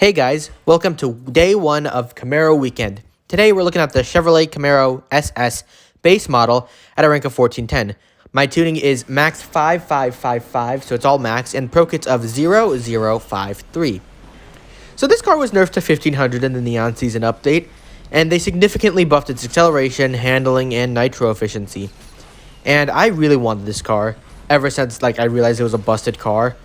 Hey guys, welcome to day one of Camaro weekend. Today we're looking at the Chevrolet Camaro SS base model at a rank of 1410. My tuning is max 5555, so it's all max, and pro kits of 0053. So this car was nerfed to 1500 in the Neon Season update, and they significantly buffed its acceleration, handling, and nitro efficiency. And I really wanted this car ever since I realized it was a busted car,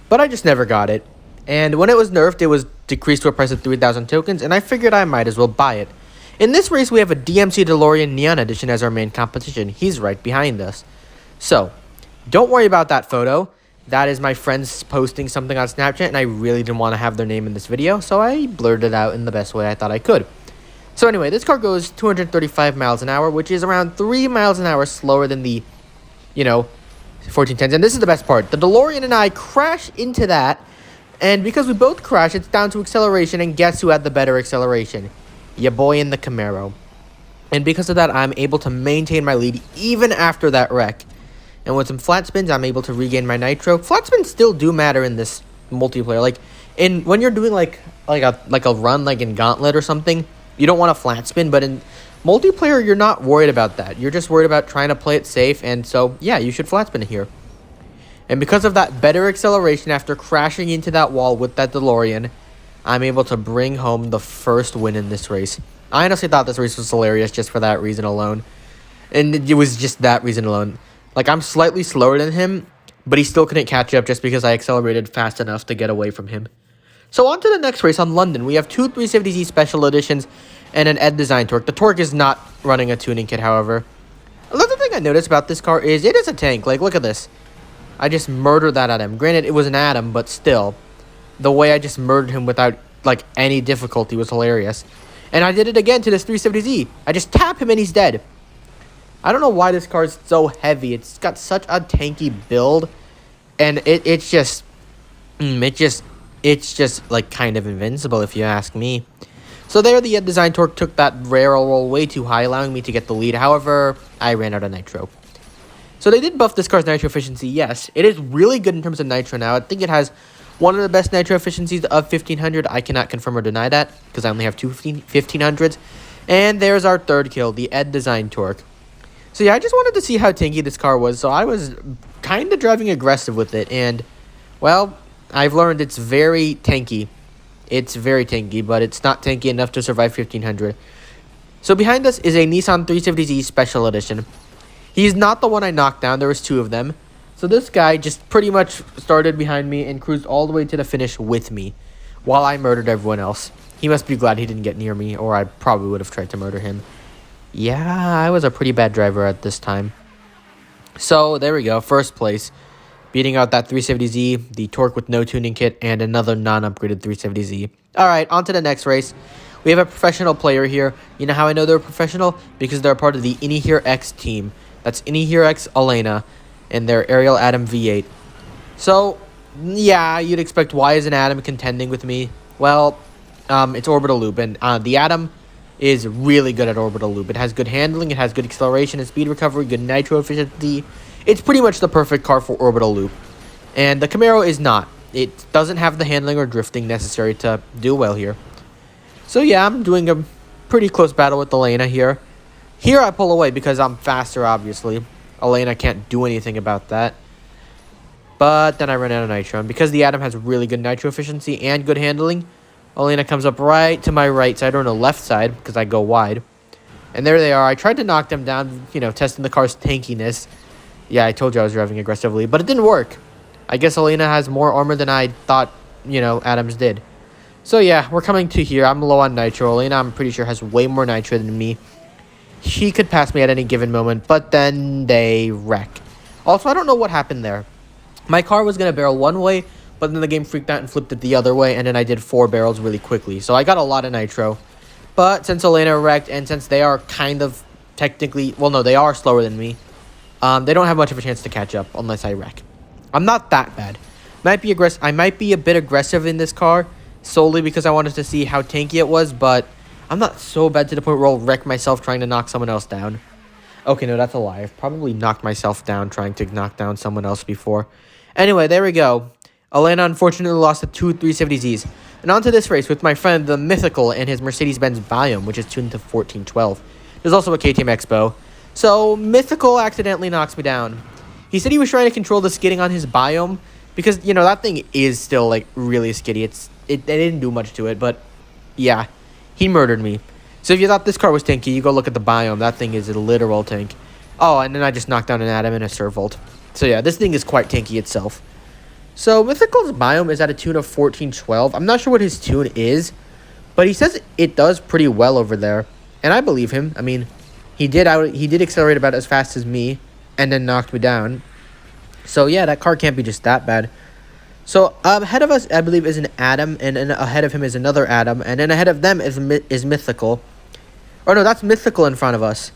but I just never got it. And when it was nerfed, it was decreased to a price of 3,000 tokens, and I figured I might as well buy it. In this race, we have a DMC DeLorean Neon Edition as our main competition. He's right behind us. So, don't worry about that photo. That is my friends posting something on Snapchat, and I really didn't want to have their name in this video, so I blurred it out in the best way I thought I could. So anyway, this car goes 235 miles an hour, which is around 3 miles an hour slower than the, 1410s. And this is the best part. The DeLorean and I crash into that. And because we both crash, it's down to acceleration, and guess who had the better acceleration? Ya boy in the Camaro. And because of that, I'm able to maintain my lead even after that wreck. And with some flat spins, I'm able to regain my nitro. Flat spins still do matter in this multiplayer. When you're doing like a run like in Gauntlet or something, you don't want a flat spin, but in multiplayer, you're not worried about that. You're just worried about trying to play it safe, and so yeah, you should flat spin it here. And because of that better acceleration after crashing into that wall with that DeLorean, I'm able to bring home the first win in this race. I honestly thought this race was hilarious just for that reason alone. And it was just that reason alone. I'm slightly slower than him, but he still couldn't catch up just because I accelerated fast enough to get away from him. So on to the next race on London. We have two 370Z Special Editions and an Ed Design Torque. The Torque is not running a tuning kit, however. Another thing I noticed about this car is it is a tank. Look at this. I just murdered that Atom. Granted, it was an Atom, but still. The way I just murdered him without, any difficulty was hilarious. And I did it again to this 370Z. I just tap him and he's dead. I don't know why this car is so heavy. It's got such a tanky build. And it's just kind of invincible if you ask me. So there, the Design Torque took that barrel roll way too high, allowing me to get the lead. However, I ran out of nitro. So they did buff this car's nitro efficiency, yes. It is really good in terms of nitro now. I think it has one of the best nitro efficiencies of 1500. I cannot confirm or deny that because I only have two 1500s. And there's our third kill, the Ed Design Torque. So yeah, I just wanted to see how tanky this car was. So I was kind of driving aggressive with it. And, well, I've learned it's very tanky. It's very tanky, but it's not tanky enough to survive 1500. So behind us is a Nissan 370Z Special Edition. He's not the one I knocked down. There was two of them. So this guy just pretty much started behind me and cruised all the way to the finish with me while I murdered everyone else. He must be glad he didn't get near me, or I probably would have tried to murder him. Yeah, I was a pretty bad driver at this time. So there we go. First place. Beating out that 370Z, the Torque with no tuning kit, and another non-upgraded 370Z. Alright, on to the next race. We have a professional player here. You know how I know they're professional? Because they're a part of the Inihir X team. That's Inihir X Elena and their Ariel Atom V8. So, yeah, you'd expect why is an Atom contending with me? Well, it's Orbital Loop, and the Atom is really good at Orbital Loop. It has good handling, it has good acceleration and speed recovery, good nitro efficiency. It's pretty much the perfect car for Orbital Loop. And the Camaro is not. It doesn't have the handling or drifting necessary to do well here. So yeah, I'm doing a pretty close battle with Elena here. Here I pull away because I'm faster, obviously. Elena can't do anything about that. But then I run out of nitro. And because the Atom has really good nitro efficiency and good handling, Elena comes up right to my right side, or no, left side, because I go wide. And there they are. I tried to knock them down, testing the car's tankiness. Yeah, I told you I was driving aggressively, but it didn't work. I guess Elena has more armor than I thought, Atoms did. So yeah, we're coming to here. I'm low on nitro. Elena, I'm pretty sure, has way more nitro than me. She could pass me at any given moment, but then they wreck. Also, I don't know what happened there. My car was going to barrel one way, but then the game freaked out and flipped it the other way, and then I did 4 barrels really quickly. So I got a lot of nitro. But since Elena wrecked, and since they are kind of technically... Well, no, they are slower than me. They don't have much of a chance to catch up unless I wreck. I'm not that bad. I might be a bit aggressive in this car, solely because I wanted to see how tanky it was, but... I'm not so bad to the point where I'll wreck myself trying to knock someone else down. Okay, no, that's a lie. I've probably knocked myself down trying to knock down someone else before. Anyway, there we go. Elena unfortunately lost to two 370Zs. And on to this race with my friend, the Mythical, and his Mercedes-Benz Biome, which is tuned to 1412. There's also a KTM Expo. So, Mythical accidentally knocks me down. He said he was trying to control the skidding on his Biome, because, you know, that thing is still, like, really skiddy. They didn't do much to it, but, yeah, he murdered me. So if you thought this car was tanky, you go look at the Biome. That thing is a literal tank. Oh, and then I just knocked down an Adam and a Servolt. So, yeah, this thing is quite tanky itself. So, Mythical's Biome is at a tune of 1412. I'm not sure what his tune is, but he says it does pretty well over there. And I believe him. I mean, he did accelerate about as fast as me and then knocked me down. So, yeah, that car can't be just that bad. So, ahead of us, I believe, is an Adam, and then ahead of him is another Adam, and then ahead of them is Mythical. Or no, that's Mythical in front of us.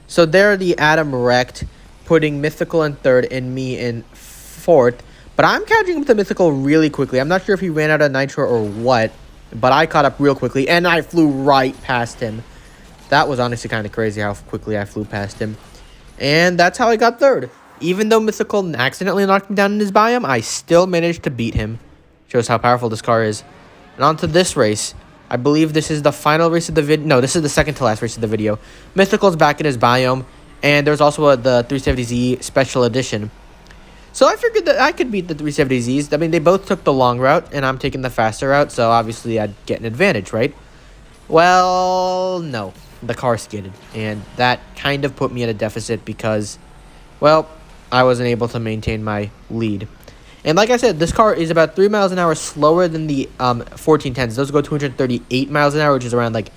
So, there the Adam wrecked, putting Mythical in third and me in fourth. But I'm catching up with the Mythical really quickly. I'm not sure if he ran out of nitro or what, but I caught up real quickly, and I flew right past him. That was honestly kind of crazy how quickly I flew past him. And that's how I got third. Even though Mythical accidentally knocked me down in his Biome, I still managed to beat him. Shows how powerful this car is. And on to this race. I believe this is the final race of the video. No, this is the second to last race of the video. Mythical's back in his Biome, and there's also the 370Z Special Edition. So I figured that I could beat the 370Zs. I mean, they both took the long route, and I'm taking the faster route, so obviously I'd get an advantage, right? Well, no. The car skidded, and that kind of put me at a deficit because, well, I wasn't able to maintain my lead. And like I said, this car is about 3 miles an hour slower than the 1410s. Those go 238 miles an hour, which is around like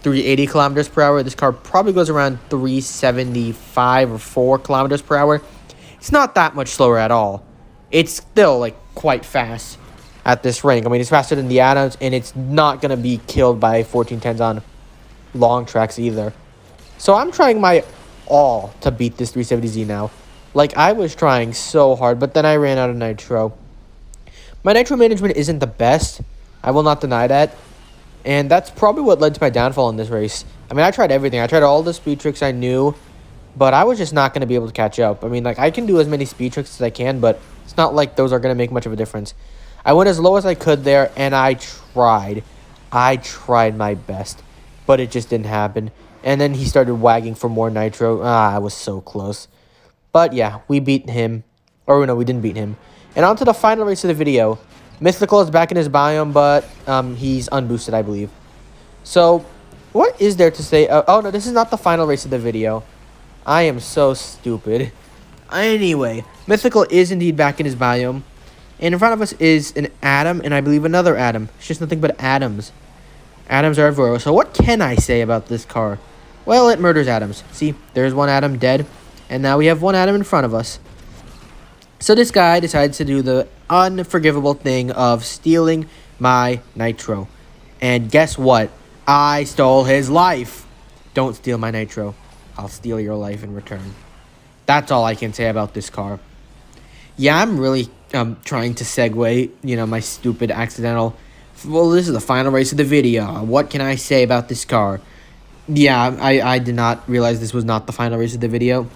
380 kilometers per hour. This car probably goes around 375 or 4 kilometers per hour. It's not that much slower at all. It's still, like, quite fast at this rank. I mean, it's faster than the Adams, and it's not going to be killed by 1410s on long tracks either. So I'm trying my all to beat this 370Z now. Like, I was trying so hard, but then I ran out of nitro. My nitro management isn't the best. I will not deny that. And that's probably what led to my downfall in this race. I mean, I tried everything. I tried all the speed tricks I knew, but I was just not going to be able to catch up. I mean, like, I can do as many speed tricks as I can, but it's not like those are going to make much of a difference. I went as low as I could there, and I tried. I tried my best, but it just didn't happen. And then he started wagging for more nitro. I was so close. But, yeah, we beat him. Or, no, we didn't beat him. And on to the final race of the video. Mythical is back in his Biome, but he's unboosted, I believe. So, what is there to say? Oh, no, this is not the final race of the video. I am so stupid. Anyway, Mythical is indeed back in his Biome. And in front of us is an Adam, and I believe another Adam. It's just nothing but Adams. Adams are everywhere. So what can I say about this car? Well, it murders Adams. See, there's one Adam dead. And now we have one Adam in front of us. So this guy decides to do the unforgivable thing of stealing my nitro. And guess what? I stole his life. Don't steal my nitro. I'll steal your life in return. That's all I can say about this car. Yeah, I'm really trying to segue, my stupid accidental. Well, this is the final race of the video. What can I say about this car? Yeah, I did not realize this was not the final race of the video.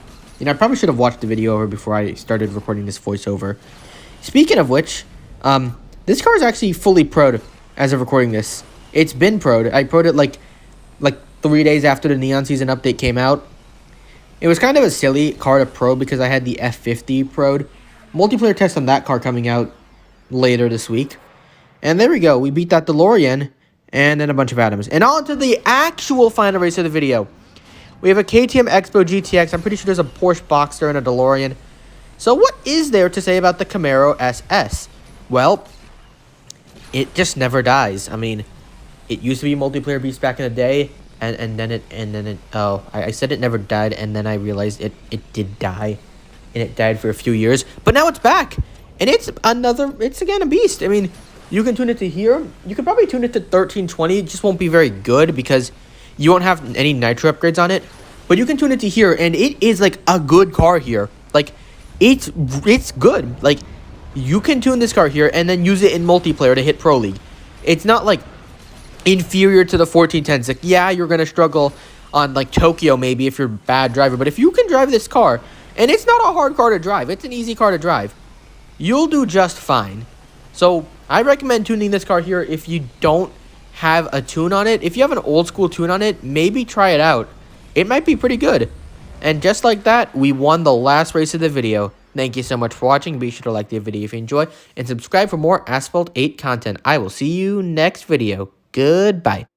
I probably should have watched the video over before I started recording this voiceover. Speaking of which, this car is actually fully pro'd as of recording this. It's been pro'd. I pro'd it like 3 days after the Neon Season update came out. It was kind of a silly car to pro because I had the F50 pro'd. Multiplayer test on that car coming out later this week. And there we go. We beat that DeLorean and then a bunch of Adams. And on to the actual final race of the video. We have a KTM Expo GTX. I'm pretty sure there's a Porsche Boxster and a DeLorean. So what is there to say about the Camaro SS? Well, it just never dies. I mean, it used to be multiplayer beast back in the day, and then it I said it never died, and then I realized it did die, and it died for a few years, but now it's back, and it's again a beast. I mean, you can tune it to here. You could probably tune it to 1320. It just won't be very good because you won't have any nitro upgrades on it, but you can tune it to here, and it is like a good car here. Like, it's good. Like, you can tune this car here and then use it in multiplayer to hit Pro League. It's not like inferior to the 1410s. Like, yeah, you're gonna struggle on like Tokyo maybe if you're a bad driver, but if you can drive this car, and it's not a hard car to drive, it's an easy car to drive, you'll do just fine. So I recommend tuning this car here if you don't have a tune on it. If you have an old school tune on it, maybe try it out. It might be pretty good. And just like that, we won the last race of the video. Thank you so much for watching. Be sure to like the video if you enjoy and subscribe for more Asphalt 8 content. I will see you next video. Goodbye.